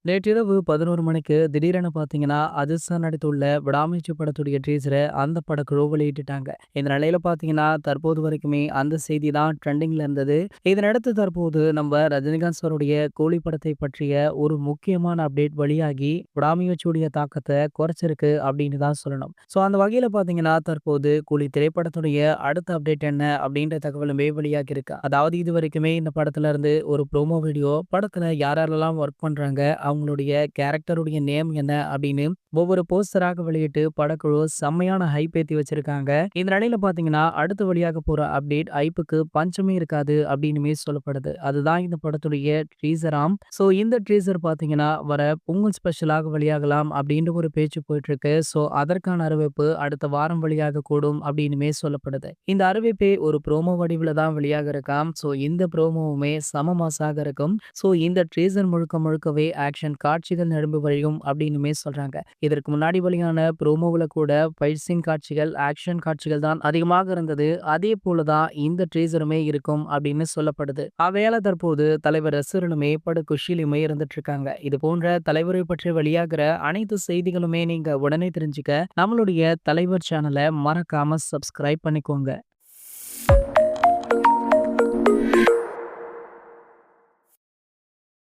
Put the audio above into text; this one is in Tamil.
நேற்றிரவு 11 மணிக்கு திடீரென பார்த்தீங்கன்னா, அதிர்ஷ்டம் நடித்துள்ள விடாமுயற்சி படத்துடைய டீசர அந்த படக்குழு வெளியிட்டுட்டாங்க. இந்த நிலையில பார்த்தீங்கன்னா, தற்போது வரைக்குமே அந்த செய்தி தான் ட்ரெண்டிங்ல இருந்தது. இதனடுத்து தற்போது நம்ம ரஜினிகாந்த் சாருடைய கூலி படத்தை பற்றிய ஒரு முக்கியமான அப்டேட் வெளியாகி, விடாமுயற்சியுடைய தாக்கத்த குறைச்சிருக்கு அப்படின்னு தான் சொல்லணும். அந்த வகையில பார்த்தீங்கன்னா, தற்போது கூலி திரைப்படத்துடைய அடுத்த அப்டேட் என்ன அப்படின்ற தகவலுமே வெளியாகியிருக்கு. அதாவது இதுவரைக்குமே இந்த படத்துல இருந்து ஒரு ப்ரோமோ வீடியோ, படத்துல யார் யாரெல்லாம் ஒர்க் பண்றாங்க, அவங்களுடைய கேரக்டருடைய நேம் என்ன அப்படின்னு ஒவ்வொரு போஸ்டராக வெளியிட்டு படக்குழு செம்மையான ஹைப் ஏத்தி வச்சிருக்காங்க. இந்த நிலையில பாத்தீங்கன்னா அடுத்து வெளியாக போற அப்டேட் ஹைப்புக்கு பஞ்சமே இருக்காது அப்படின்னுமே சொல்லப்படுது. அதுதான் இந்த படத்துடைய ட்ரீசராம். இந்த ட்ரீசர் பாத்தீங்கன்னா வர பொங்கல் ஸ்பெஷலாக வெளியாகலாம் அப்படின்ற ஒரு பேச்சு போயிட்டு இருக்கு. அதற்கான அறிவிப்பு அடுத்த வாரம் வெளியாக கூடும் அப்படின்னுமே சொல்லப்படுது. இந்த அறிவிப்பே ஒரு ப்ரோமோ வடிவில் தான் வெளியாக இருக்காம். இந்த ப்ரோமோவுமே சம மாசாக இருக்கும். இந்த ட்ரீசர் முழுக்க முழுக்கவே ஆக்ஷன் காட்சிகள் நிரம்பி வழியும் அப்படின்னுமே சொல்றாங்க. இதற்கு முன்னாடி வெளியான ப்ரோமோவுல கூட ஃபைட் சீன் காட்சிகள், ஆக்ஷன் காட்சிகள் தான் அதிகமாக இருந்தது. அதே போல தான் இந்த ட்ரீசருமே இருக்கும் அப்படின்னு சொல்லப்படுது. அவையால தற்போது தலைவர் ரசிகர்களுமே படு குஷியிலுமே இருந்துட்டு இருக்காங்க. இது போன்ற தலைவரை பற்றி வெளியாகிற அனைத்து செய்திகளுமே நீங்க உடனே தெரிஞ்சுக்க நம்மளுடைய தலைவர் சேனலை மறக்காம சப்ஸ்கிரைப் பண்ணிக்கோங்க.